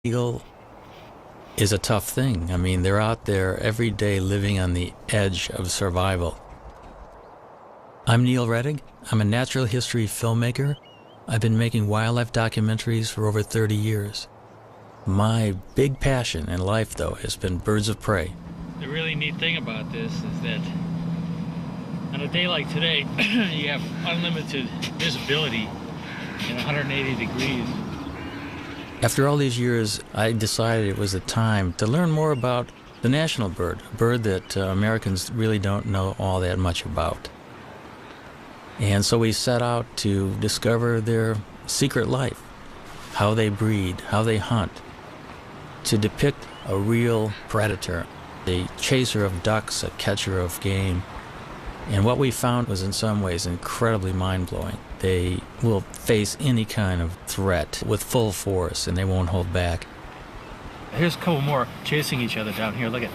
Eagle is a tough thing. I mean, they're out there every day living on the edge of survival. I'm Neil Rettig. I'm a natural history filmmaker. I've been making wildlife documentaries for over 30 years. My big passion in life, though, has been birds of prey. The really neat thing about this is that on a day like today, you have unlimited visibility in 180 degrees. After all these years, I decided it was the time to learn more about the national bird, a bird that Americans really don't know all that much about. And so we set out to discover their secret life, how they breed, how they hunt, to depict a real predator, a chaser of ducks, a catcher of game. And what we found was in some ways incredibly mind-blowing. They will face any kind of threat with full force, and they won't hold back. Here's a couple more chasing each other down here. Look at,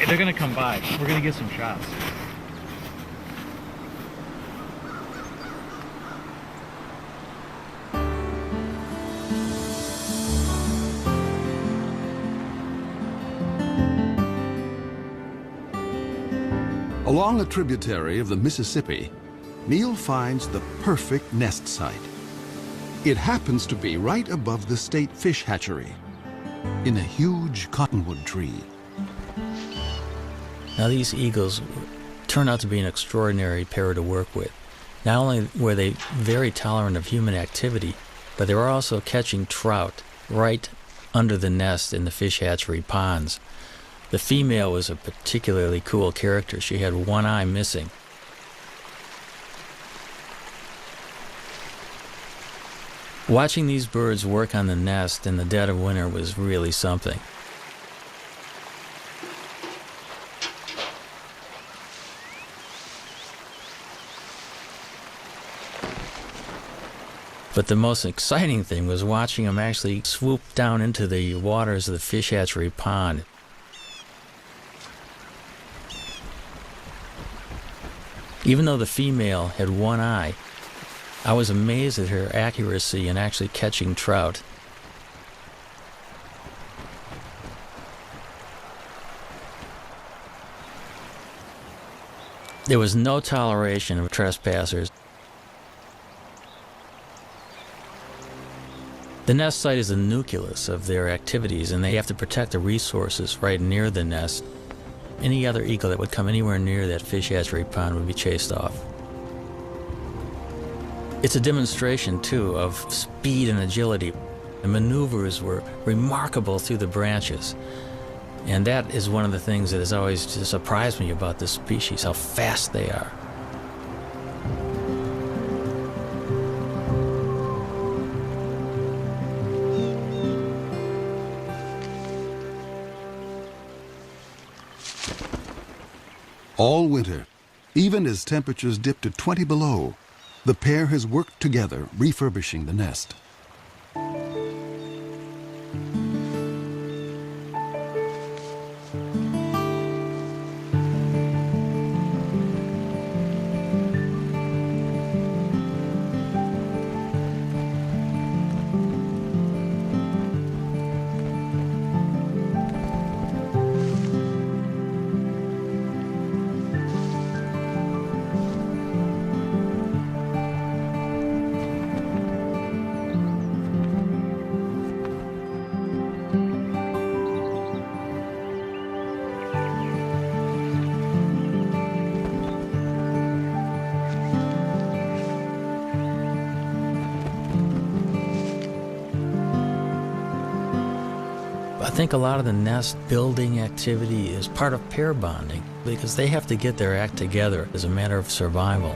they're gonna come by. We're gonna get some shots. Along a tributary of the Mississippi, Neil finds the perfect nest site. It happens to be right above the state fish hatchery, in a huge cottonwood tree. Now, these eagles turned out to be an extraordinary pair to work with. Not only were they very tolerant of human activity, but they were also catching trout right under the nest in the fish hatchery ponds. The female was a particularly cool character. She had one eye missing. Watching these birds work on the nest in the dead of winter was really something. But the most exciting thing was watching them actually swoop down into the waters of the fish hatchery pond. Even though the female had one eye, I was amazed at her accuracy in actually catching trout. There was no toleration of trespassers. The nest site is the nucleus of their activities, and they have to protect the resources right near the nest. Any other eagle that would come anywhere near that fish hatchery pond would be chased off. It's a demonstration, too, of speed and agility. The maneuvers were remarkable through the branches. And that is one of the things that has always just surprised me about this species, how fast they are. All winter, even as temperatures dip to 20 below, the pair has worked together refurbishing the nest. I think a lot of the nest building activity is part of pair bonding because they have to get their act together as a matter of survival.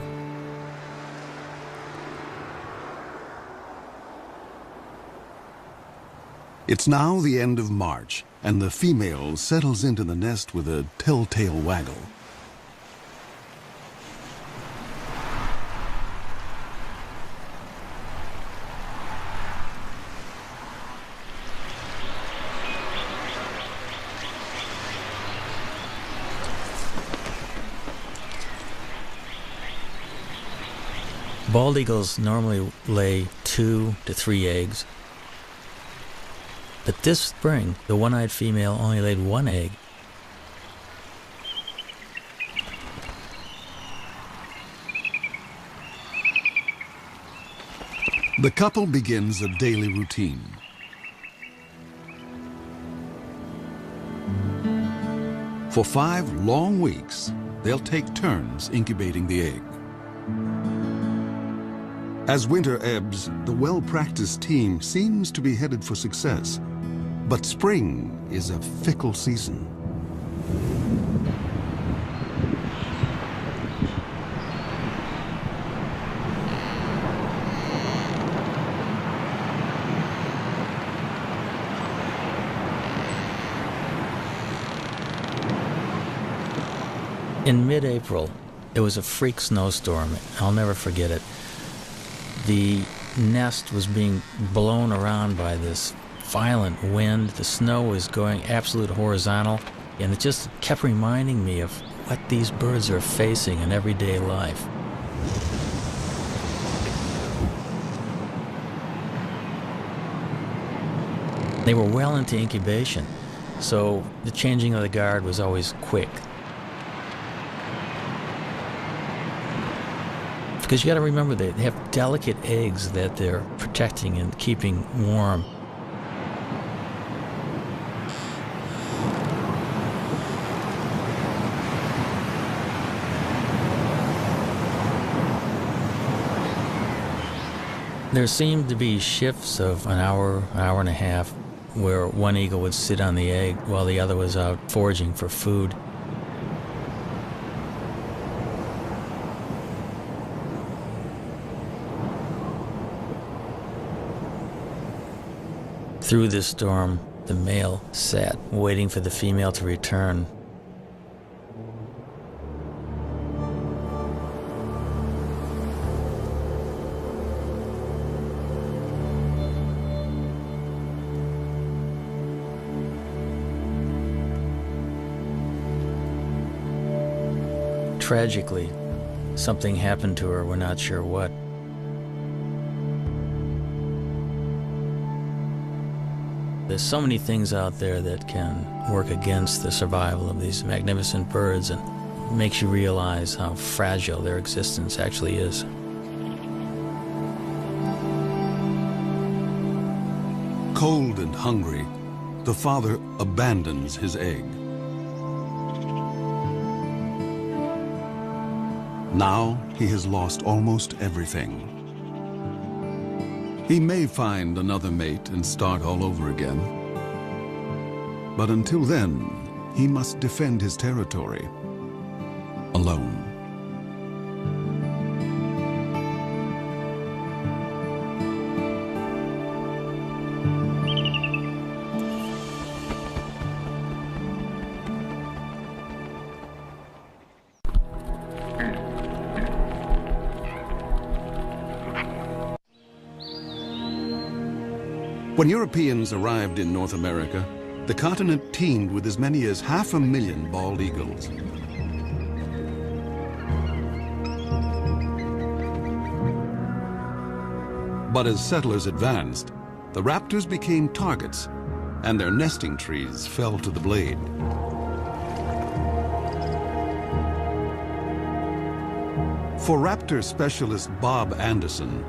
It's now the end of March, and the female settles into the nest with a telltale waggle. Bald eagles normally lay 2 to 3 eggs. But this spring, the one-eyed female only laid one egg. The couple begins a daily routine. For 5 long weeks, they'll take turns incubating the egg. As winter ebbs, the well-practiced team seems to be headed for success. But spring is a fickle season. In mid-April, it was a freak snowstorm. I'll never forget it. The nest was being blown around by this violent wind. The snow was going absolute horizontal, and it just kept reminding me of what these birds are facing in everyday life. They were well into incubation, so the changing of the guard was always quick. Because you got to remember, they have delicate eggs that they're protecting and keeping warm. There seemed to be shifts of an hour and a half, where one eagle would sit on the egg while the other was out foraging for food. Through this storm, the male sat, waiting for the female to return. Tragically, something happened to her, we're not sure what. There's so many things out there that can work against the survival of these magnificent birds, and makes you realize how fragile their existence actually is. Cold and hungry, the father abandons his egg. Now he has lost almost everything. He may find another mate and start all over again. But until then, he must defend his territory alone. When Europeans arrived in North America, the continent teemed with as many as 500,000 bald eagles. But as settlers advanced, the raptors became targets, and their nesting trees fell to the blade. For raptor specialist Bob Anderson,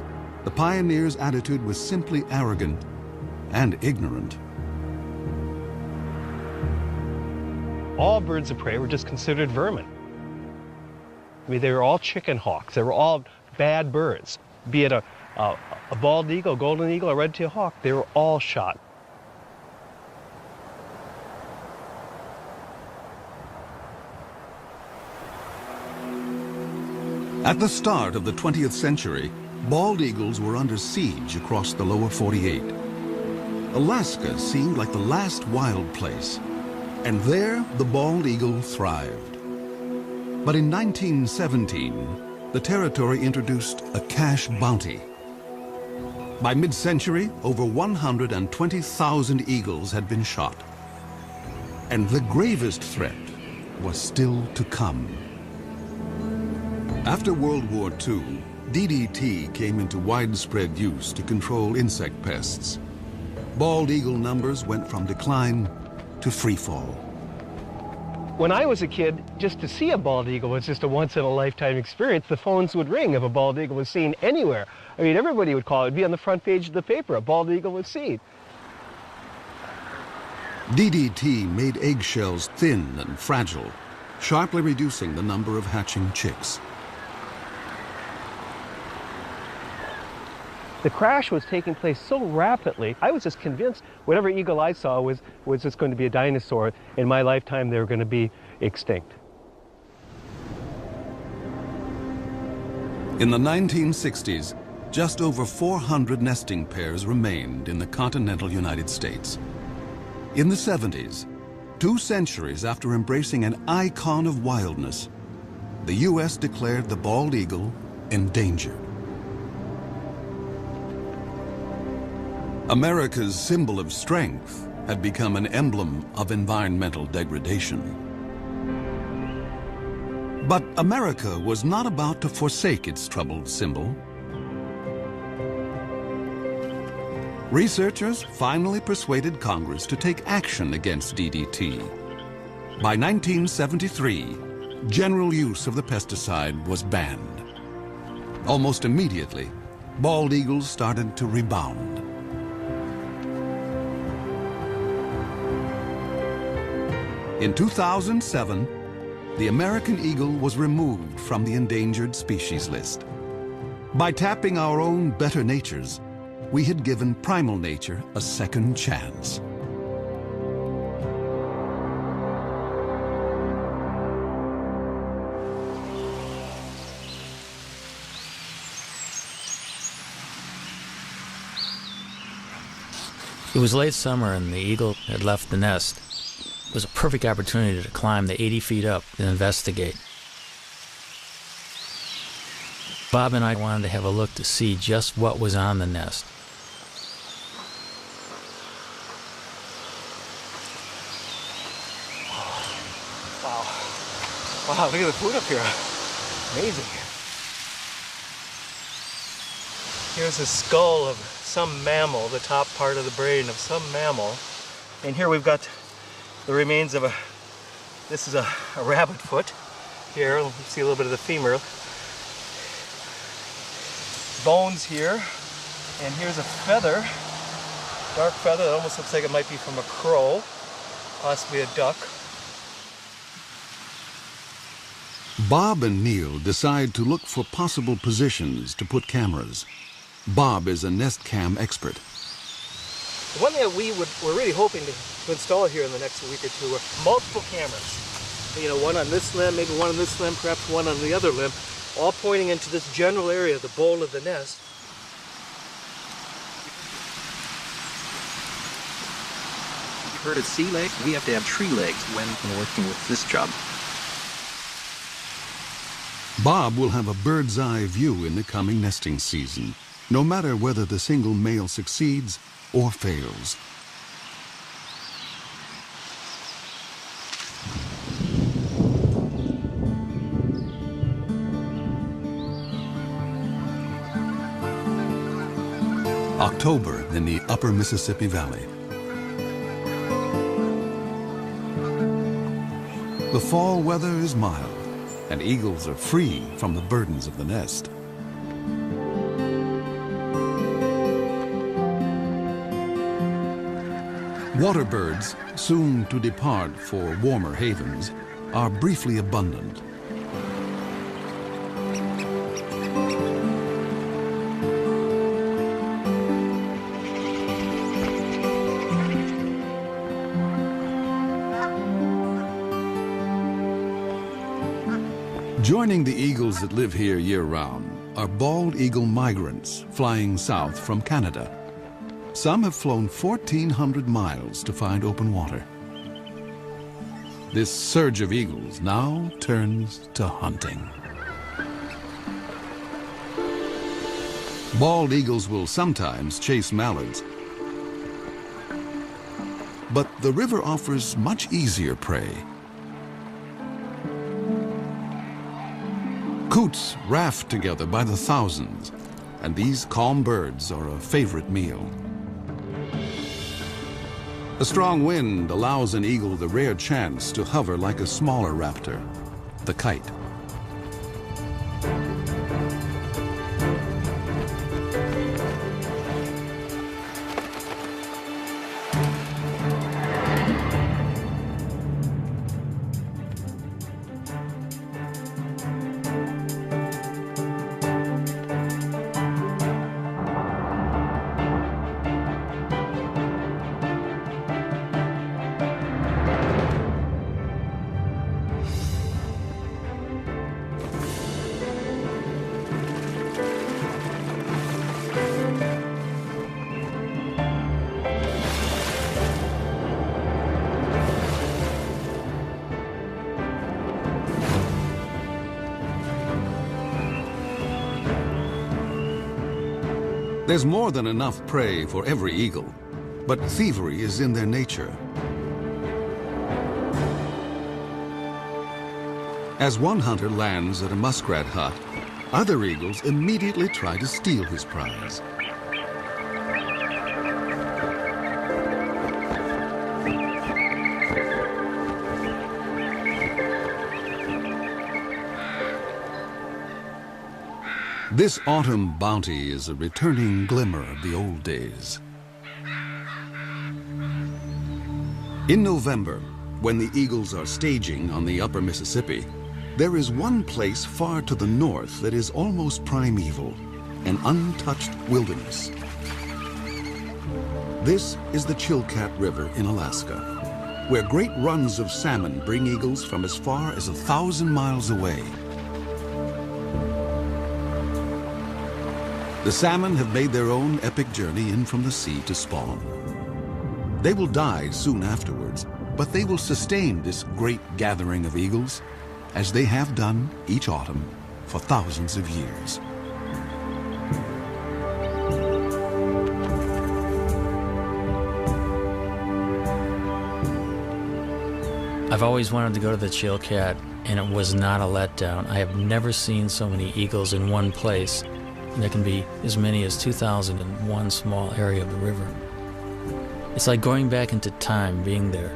the pioneers' attitude was simply arrogant and ignorant. All birds of prey were just considered vermin. I mean, they were all chicken hawks. They were all bad birds. Be it a bald eagle, golden eagle, a red-tailed hawk, they were all shot. At the start of the 20th century, bald eagles were under siege across the lower 48. Alaska seemed like the last wild place, and there the bald eagle thrived. But in 1917, the territory introduced a cash bounty. By mid-century, over 120,000 eagles had been shot. And the gravest threat was still to come. After World War II, DDT came into widespread use to control insect pests. bald eagle numbers went from decline to free fall. When I was a kid, just to see a bald eagle was just a once-in-a-lifetime experience. The phones would ring if a bald eagle was seen anywhere. I mean, everybody would call it. It'd be on the front page of the paper. A bald eagle was seen. DDT made eggshells thin and fragile, sharply reducing the number of hatching chicks. The crash was taking place so rapidly, I was just convinced whatever eagle I saw was just going to be a dinosaur. In my lifetime, they were going to be extinct. In the 1960s, just over 400 nesting pairs remained in the continental United States. In the 70s, 2 centuries after embracing an icon of wildness, the U.S. declared the bald eagle endangered. America's symbol of strength had become an emblem of environmental degradation. But America was not about to forsake its troubled symbol. Researchers finally persuaded Congress to take action against DDT. By 1973, general use of the pesticide was banned. Almost immediately, bald eagles started to rebound. In 2007, the American eagle was removed from the endangered species list. By tapping our own better natures, we had given primal nature a second chance. It was late summer and the eagle had left the nest. It was a perfect opportunity to climb the 80 feet up and investigate. Bob and I wanted to have a look to see just what was on the nest. Wow, look at the food up here. Amazing. Here's a skull of some mammal, the top part of the brain of some mammal. And here we've got the remains of this is a rabbit foot. Here, you see a little bit of the femur. Bones here. And here's a feather, dark feather that almost looks like it might be from a crow, possibly a duck. Bob and Neil decide to look for possible positions to put cameras. Bob is a nest cam expert. The one that we're really hoping to install here in the next week or two are multiple cameras. You know, one on this limb, maybe one on this limb, perhaps one on the other limb, all pointing into this general area, the bowl of the nest. You've heard of sea legs? We have to have tree legs when working with this job. Bob will have a bird's eye view in the coming nesting season, no matter whether the single male succeeds or fails. October in the upper Mississippi Valley. The fall weather is mild, and eagles are free from the burdens of the nest. Water birds, soon to depart for warmer havens, are briefly abundant. Joining the eagles that live here year-round are bald eagle migrants flying south from Canada. Some have flown 1,400 miles to find open water. This surge of eagles now turns to hunting. Bald eagles will sometimes chase mallards, but the river offers much easier prey. Coots raft together by the thousands, and these calm birds are a favorite meal. A strong wind allows an eagle the rare chance to hover like a smaller raptor, the kite. There's more than enough prey for every eagle, but thievery is in their nature. As one hunter lands at a muskrat hut, other eagles immediately try to steal his prize. This autumn bounty is a returning glimmer of the old days. In November, when the eagles are staging on the upper Mississippi, there is one place far to the north that is almost primeval, an untouched wilderness. This is the Chilkat River in Alaska, where great runs of salmon bring eagles from as far as 1,000 miles away. The salmon have made their own epic journey in from the sea to spawn. They will die soon afterwards, but they will sustain this great gathering of eagles, as they have done each autumn for thousands of years. I've always wanted to go to the Chilkat, and it was not a letdown. I have never seen so many eagles in one place. There can be as many as 2,000 in one small area of the river. It's like going back into time being there.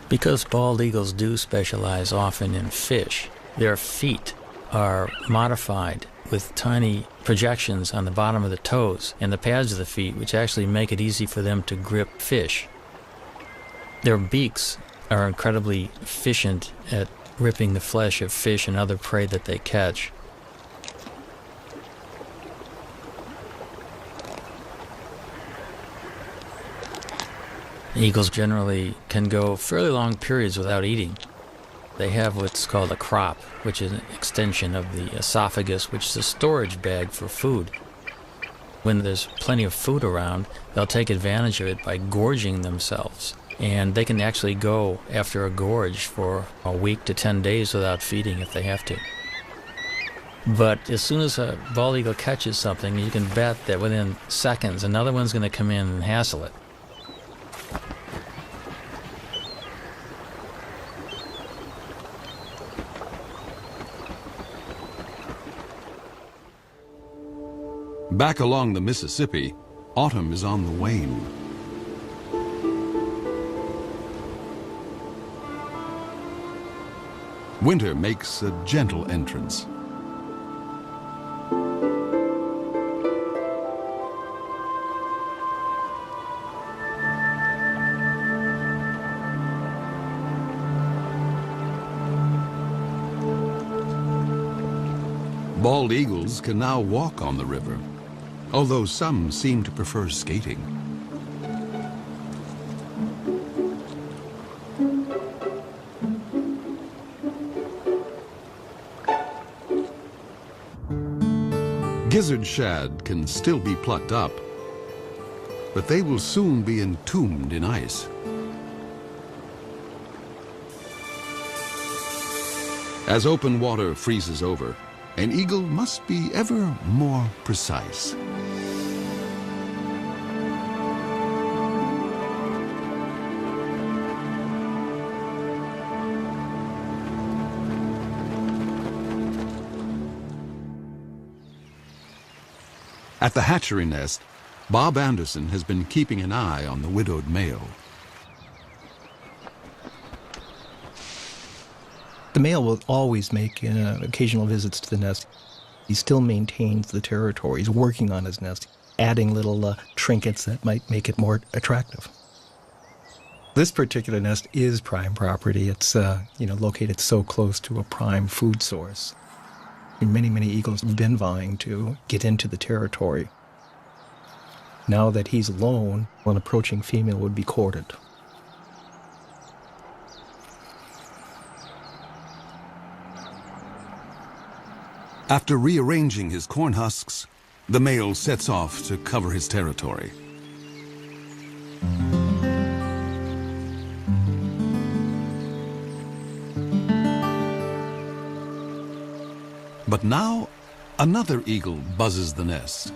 Because bald eagles do specialize often in fish, their feet are modified with tiny projections on the bottom of the toes and the pads of the feet, which actually make it easy for them to grip fish. Their beaks are incredibly efficient at ripping the flesh of fish and other prey that they catch. Eagles generally can go fairly long periods without eating. They have what's called a crop, which is an extension of the esophagus, which is a storage bag for food. When there's plenty of food around, they'll take advantage of it by gorging themselves. And they can actually go after a gorge for a week to 10 days without feeding if they have to. But as soon as a bald eagle catches something, you can bet that within seconds, another one's going to come in and hassle it. Back along the Mississippi, autumn is on the wane. Winter makes a gentle entrance. Bald eagles can now walk on the river, although some seem to prefer skating. Gizzard shad can still be plucked up, but they will soon be entombed in ice. As open water freezes over, an eagle must be ever more precise. At the hatchery nest, Bob Anderson has been keeping an eye on the widowed male. The male will always make occasional visits to the nest. He still maintains the territory. He's working on his nest, adding little trinkets that might make it more attractive. This particular nest is prime property. It's located so close to a prime food source. And many eagles have been vying to get into the territory. Now that he's alone, an approaching female would be courted. After rearranging his corn husks, the male sets off to cover his territory. But now, another eagle buzzes the nest.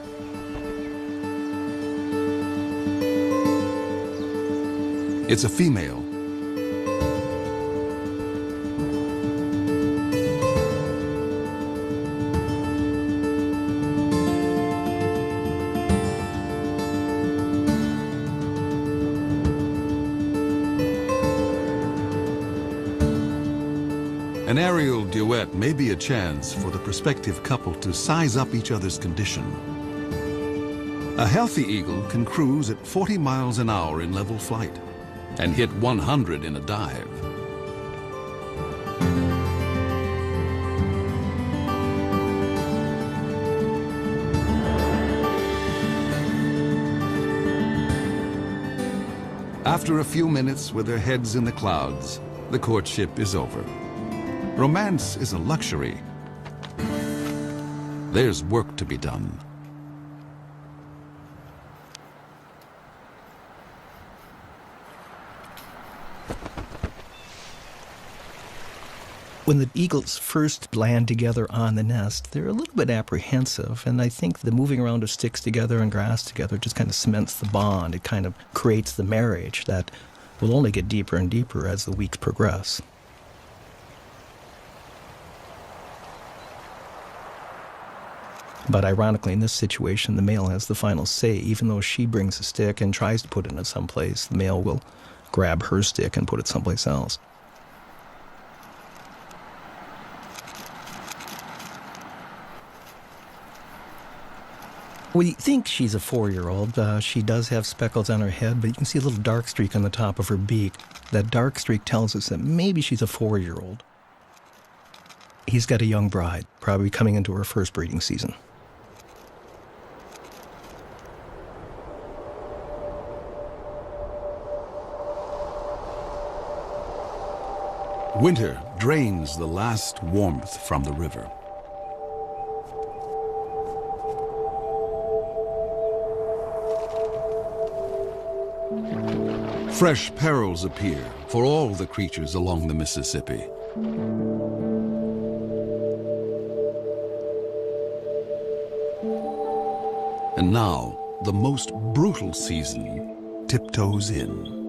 It's a female. An aerial duet may be a chance for the prospective couple to size up each other's condition. A healthy eagle can cruise at 40 miles an hour in level flight and hit 100 in a dive. After a few minutes with their heads in the clouds, the courtship is over. Romance is a luxury. There's work to be done. When the eagles first land together on the nest, they're a little bit apprehensive, and I think the moving around of sticks together and grass together just kind of cements the bond. It kind of creates the marriage that will only get deeper and deeper as the weeks progress. But ironically, in this situation, the male has the final say. Even though she brings a stick and tries to put it in someplace, the male will grab her stick and put it someplace else. We think she's a 4-year-old. She does have speckles on her head, but you can see a little dark streak on the top of her beak. That dark streak tells us that maybe she's a 4-year-old. He's got a young bride, probably coming into her first breeding season. Winter drains the last warmth from the river. Fresh perils appear for all the creatures along the Mississippi. And now, the most brutal season tiptoes in.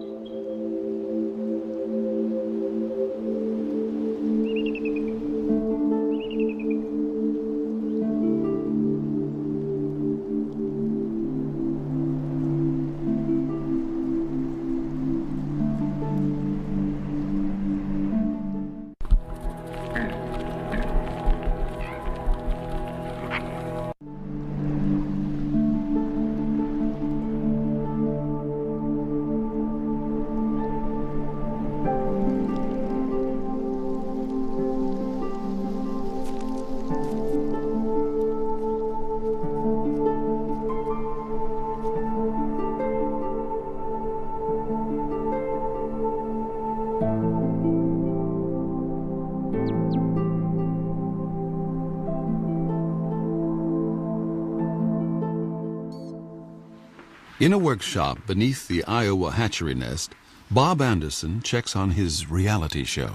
In a workshop beneath the Iowa hatchery nest, Bob Anderson checks on his reality show.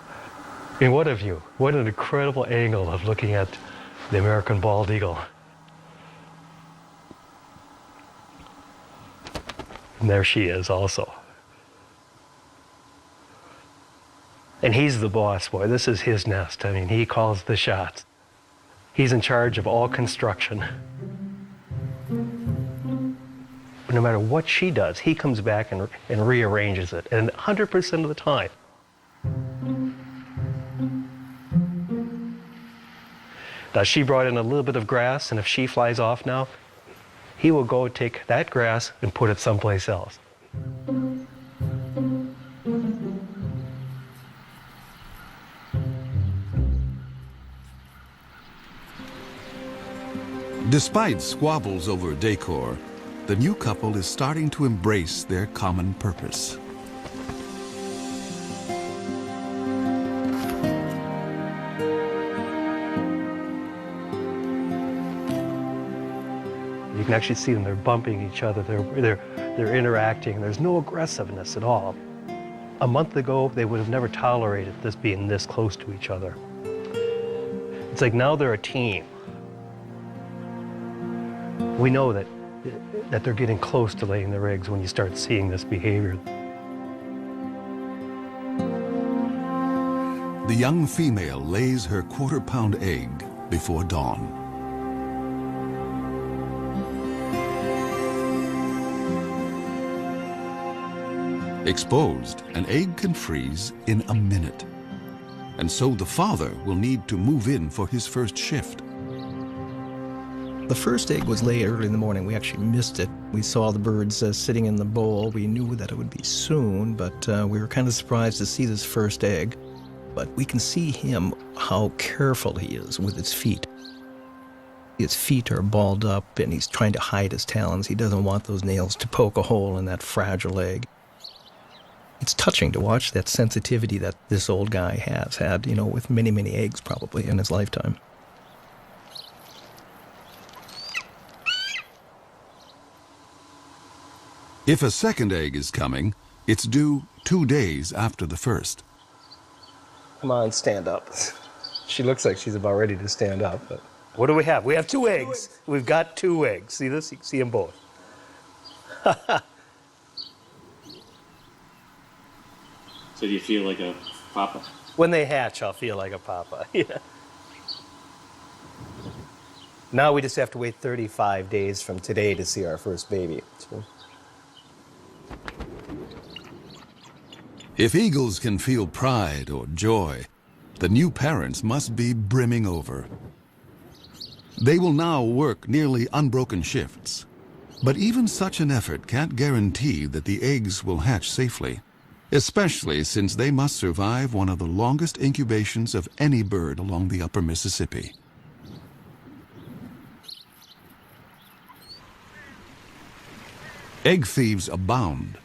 I mean, what a view. What an incredible angle of looking at the American bald eagle. And there she is also. And he's the boss, boy. This is his nest. I mean, he calls the shots. He's in charge of all construction. No matter what she does, he comes back and rearranges it, and 100% of the time. Now, she brought in a little bit of grass, and if she flies off now, he will go take that grass and put it someplace else. Despite squabbles over decor, the new couple is starting to embrace their common purpose. You can actually see them, they're bumping each other, they're interacting, there's no aggressiveness at all. A month ago, they would have never tolerated this being this close to each other. It's like now they're a team. We know that they're getting close to laying their eggs when you start seeing this behavior. The young female lays her quarter-pound egg before dawn. Exposed, an egg can freeze in a minute. And so the father will need to move in for his first shift. The first egg was laid early in the morning. We actually missed it. We saw the birds sitting in the bowl. We knew that it would be soon, but we were kind of surprised to see this first egg. But we can see him, how careful he is with his feet. His feet are balled up, and he's trying to hide his talons. He doesn't want those nails to poke a hole in that fragile egg. It's touching to watch that sensitivity that this old guy has had, you know, with many, many eggs probably in his lifetime. If a second egg is coming, it's due 2 days after the first. Come on, stand up. She looks like she's about ready to stand up. But what do we have? We have 2 eggs. We've got 2 eggs. See this? You can see them both. So do you feel like a papa? When they hatch, I'll feel like a papa. Yeah. Now we just have to wait 35 days from today to see our first baby. So. If eagles can feel pride or joy, the new parents must be brimming over. They will now work nearly unbroken shifts. But even such an effort can't guarantee that the eggs will hatch safely, especially since they must survive one of the longest incubations of any bird along the upper Mississippi. Egg thieves abound.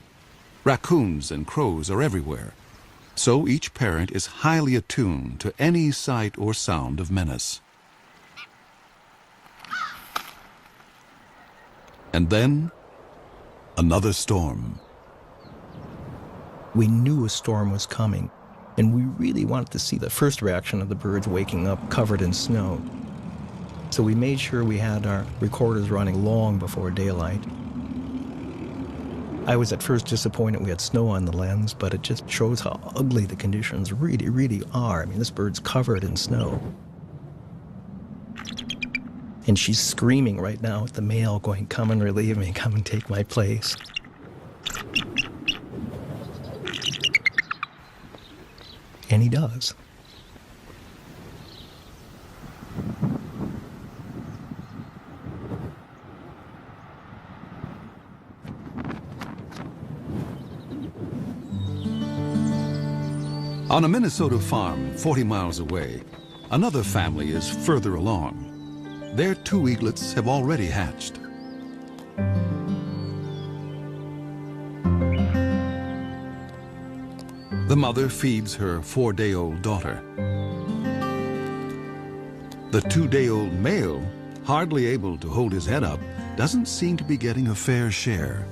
Raccoons and crows are everywhere, so each parent is highly attuned to any sight or sound of menace. And then, another storm. We knew a storm was coming, and we really wanted to see the first reaction of the birds waking up covered in snow. So we made sure we had our recorders running long before daylight. I was at first disappointed we had snow on the lens, but it just shows how ugly the conditions really, really are. I mean, this bird's covered in snow. And she's screaming right now at the male, going, "Come and relieve me, come and take my place." And he does. On a Minnesota farm 40 miles away, another family is further along. Their 2 eaglets have already hatched. The mother feeds her 4-day-old daughter. The 2-day-old male, hardly able to hold his head up, doesn't seem to be getting a fair share.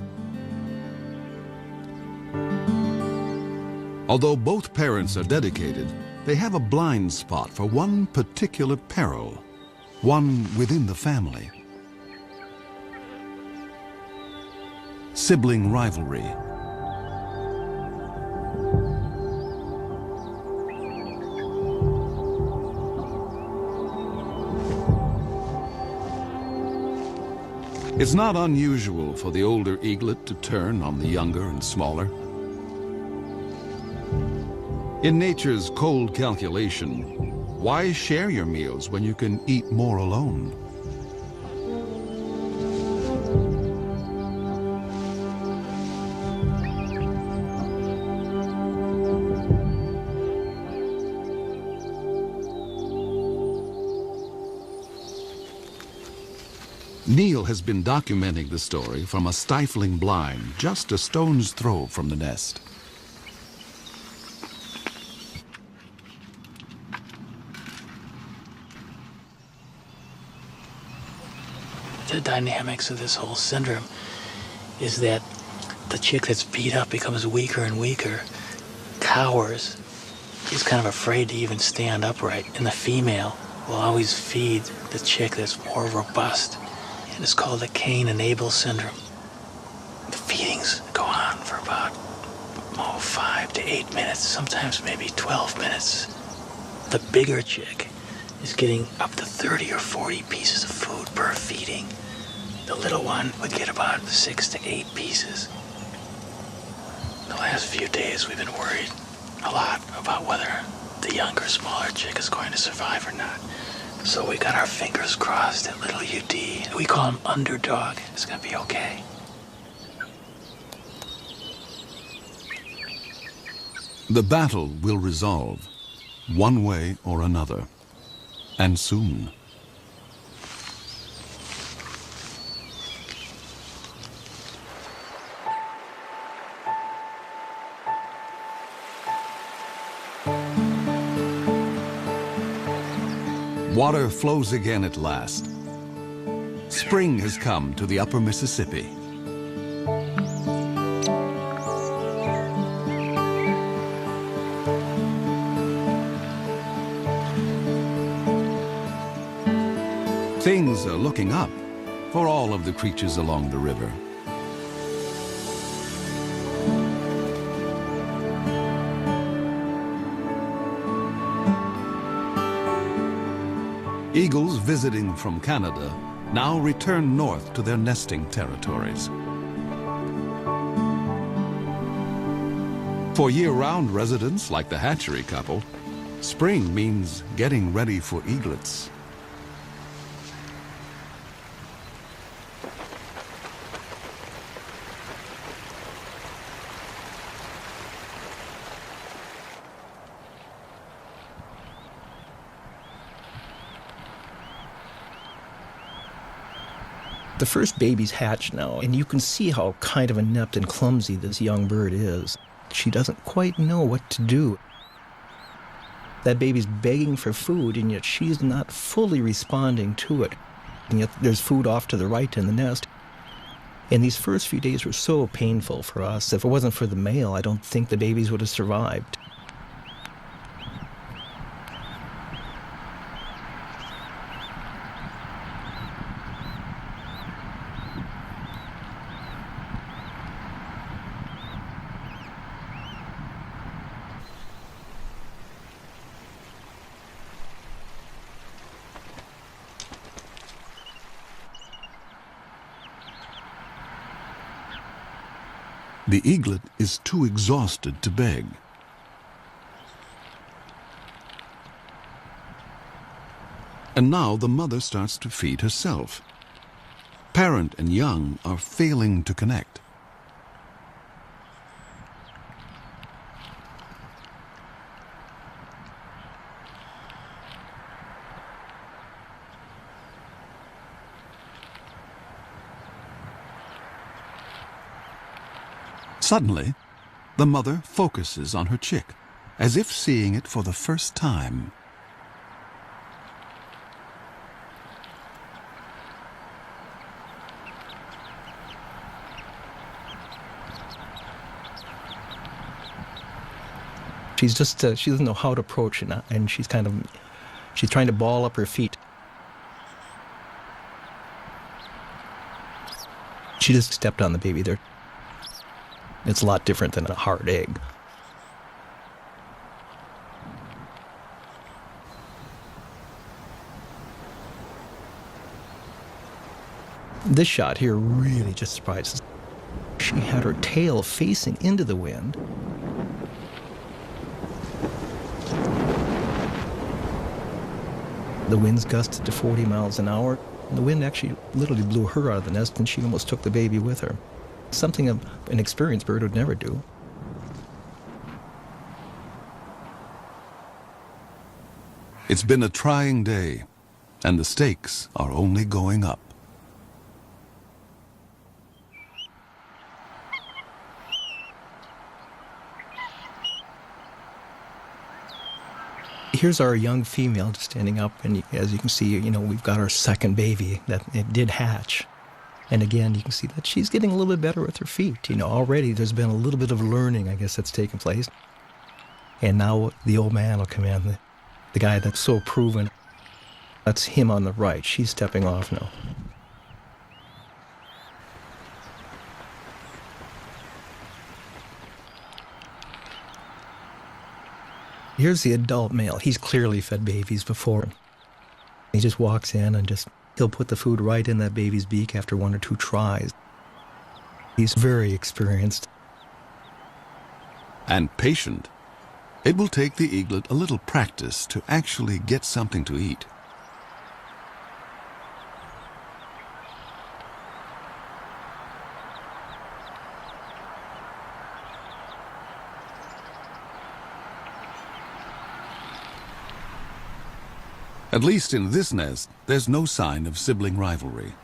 Although both parents are dedicated, they have a blind spot for one particular peril, one within the family. Sibling rivalry. It's not unusual for the older eaglet to turn on the younger and smaller. In nature's cold calculation, why share your meals when you can eat more alone? Neil has been documenting the story from a stifling blind just a stone's throw from the nest. The dynamics of this whole syndrome is that the chick that's beat up becomes weaker and weaker, cowers, is kind of afraid to even stand upright, and the female will always feed the chick that's more robust. And it's called the Cain and Abel syndrome. The feedings go on for about 5 to 8 minutes, sometimes maybe 12 minutes. The bigger chick is getting up to 30 or 40 pieces of food per feeding. The little one would get about 6 to 8 pieces. The last few days we've been worried a lot about whether the younger, smaller chick is going to survive or not. So we got our fingers crossed that little UD, we call him Underdog, is going to be okay. The battle will resolve, one way or another, and soon. Water flows again at last. Spring has come to the upper Mississippi. Things are looking up for all of the creatures along the river. Eagles visiting from Canada now return north to their nesting territories. For year-round residents like the hatchery couple, spring means getting ready for eaglets. The first baby's hatched now, and you can see how kind of inept and clumsy this young bird is. She doesn't quite know what to do. That baby's begging for food, and yet she's not fully responding to it. And yet there's food off to the right in the nest. And these first few days were so painful for us. If it wasn't for the male, I don't think the babies would have survived. The eaglet is too exhausted to beg. And now the mother starts to feed herself. Parent and young are failing to connect. Suddenly, the mother focuses on her chick, as if seeing it for the first time. She's just, she doesn't know how to approach it, and she's trying to ball up her feet. She just stepped on the baby there. It's a lot different than a hard egg. This shot here really just surprises. She had her tail facing into the wind. The winds gusted to 40 miles an hour. The wind actually literally blew her out of the nest, and she almost took the baby with her. Something an experienced bird would never do. It's been a trying day, and the stakes are only going up. Here's our young female standing up, and as you can see, we've got our second baby that it did hatch. And again, you can see that she's getting a little bit better with her feet. Already there's been a little bit of learning, I guess, that's taken place. And now the old man will come in, the guy that's so proven. That's him on the right. She's stepping off now. Here's the adult male. He's clearly fed babies before. He just walks in and he'll put the food right in that baby's beak after one or two tries. He's very experienced. And patient. It will take the eaglet a little practice to actually get something to eat. At least in this nest, there's no sign of sibling rivalry.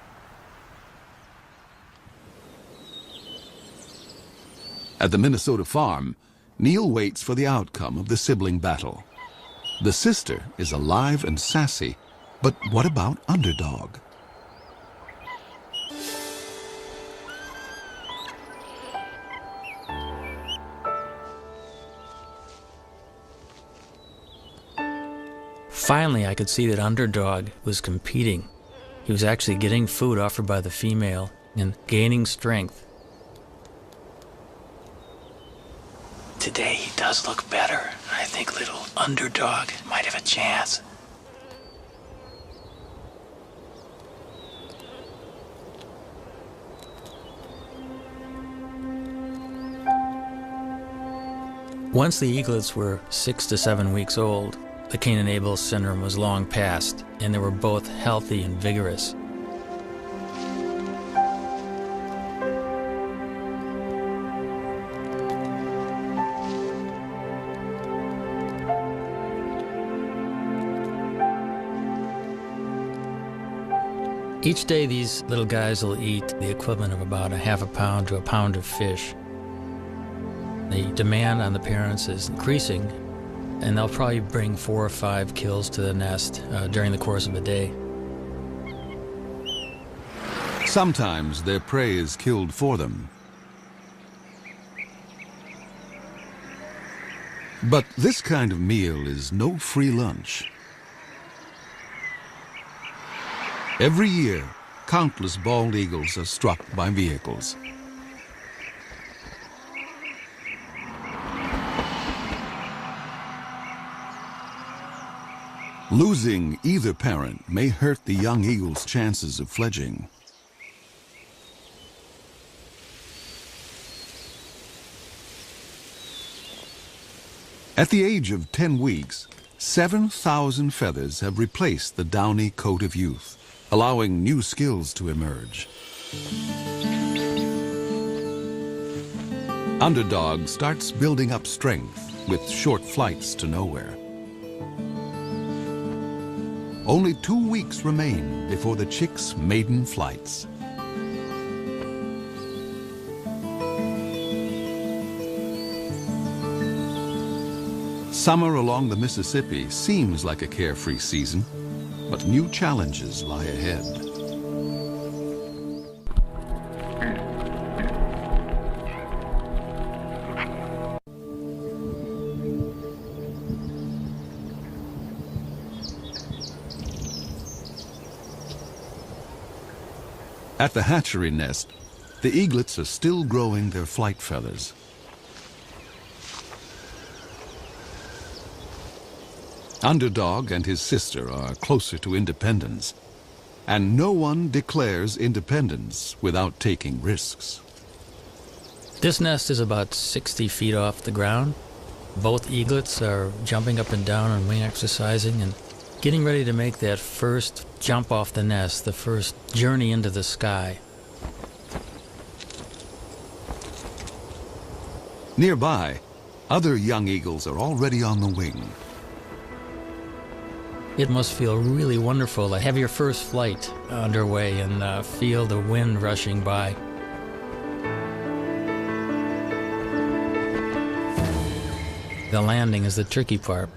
At the Minnesota farm, Neil waits for the outcome of the sibling battle. The sister is alive and sassy, but what about Underdog? Finally, I could see that Underdog was competing. He was actually getting food offered by the female and gaining strength. Today he does look better. I think little Underdog might have a chance. Once the eaglets were 6 to 7 weeks old, the Cain and Abel syndrome was long past, and they were both healthy and vigorous. Each day these little guys will eat the equivalent of about a half a pound to a pound of fish. The demand on the parents is increasing, and they'll probably bring 4 or 5 kills to the nest during the course of a day. Sometimes their prey is killed for them. But this kind of meal is no free lunch. Every year, countless bald eagles are struck by vehicles. Losing either parent may hurt the young eagle's chances of fledging. At the age of 10 weeks, 7,000 feathers have replaced the downy coat of youth, allowing new skills to emerge. Underdog starts building up strength with short flights to nowhere. Only 2 weeks remain before the chick's maiden flights. Summer along the Mississippi seems like a carefree season, but new challenges lie ahead. At the hatchery nest, the eaglets are still growing their flight feathers. Underdog and his sister are closer to independence. And no one declares independence without taking risks. This nest is about 60 feet off the ground. Both eaglets are jumping up and down and wing exercising and getting ready to make that first jump off the nest, the first journey into the sky. Nearby, other young eagles are already on the wing. It must feel really wonderful to have your first flight underway and feel the wind rushing by. The landing is the tricky part.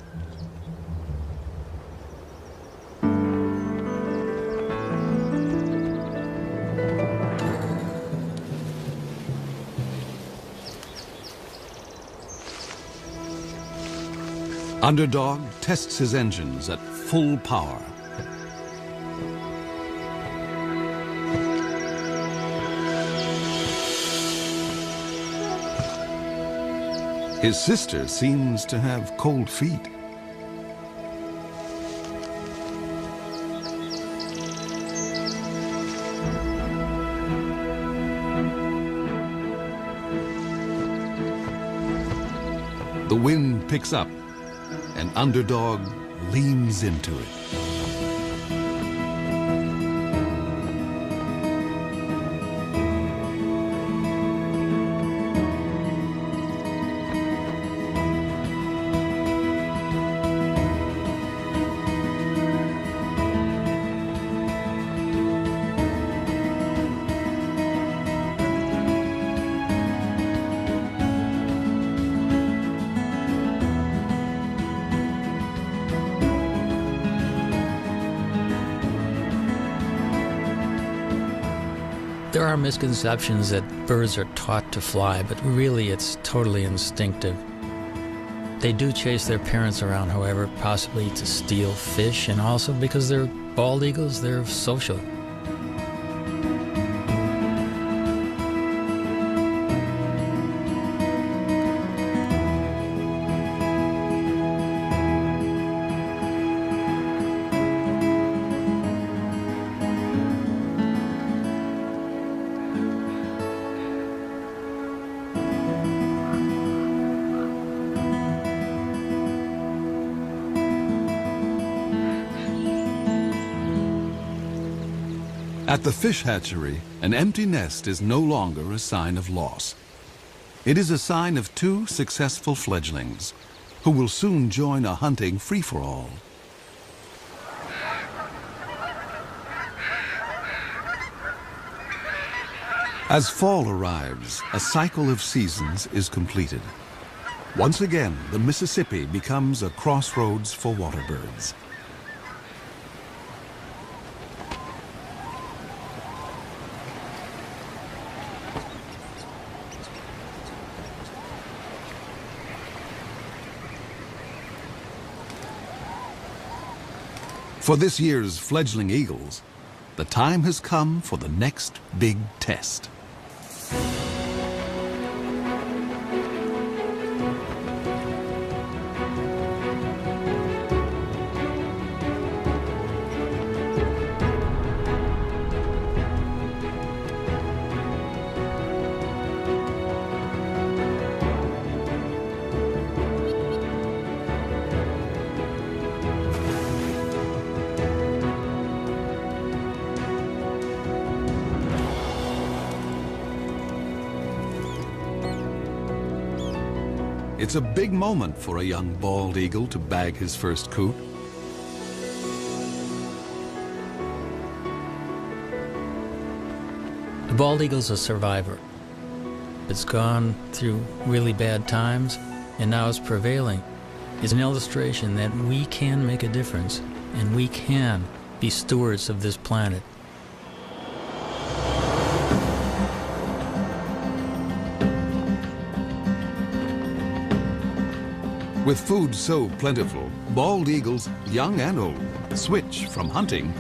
Underdog tests his engines at full power. His sister seems to have cold feet. The wind picks up, and Underdog leans into it. There are misconceptions that birds are taught to fly, but really it's totally instinctive. They do chase their parents around, however, possibly to steal fish, and also because they're bald eagles, they're social. At the fish hatchery, an empty nest is no longer a sign of loss. It is a sign of two successful fledglings who will soon join a hunting free-for-all. As fall arrives, a cycle of seasons is completed. Once again, the Mississippi becomes a crossroads for water birds. For this year's fledgling eagles, the time has come for the next big test. It's a big moment for a young bald eagle to bag his first coot. The bald eagle's a survivor. It's gone through really bad times, and now it's prevailing. It's an illustration that we can make a difference, and we can be stewards of this planet. With food so plentiful, bald eagles, young and old, switch from hunting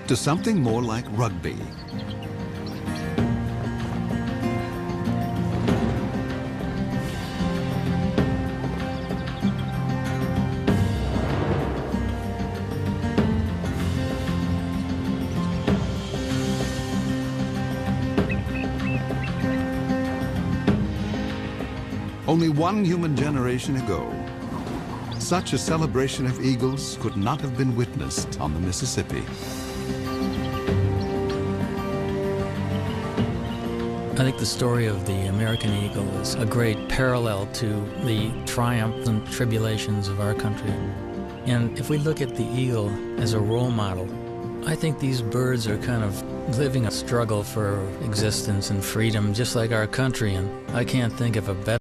to something more like rugby. only one human generation ago. Such a celebration of eagles could not have been witnessed on the Mississippi. I think the story of the American eagle is a great parallel to the triumphs and tribulations of our country. And if we look at the eagle as a role model, I think these birds are kind of living a struggle for existence and freedom just like our country, and I can't think of a better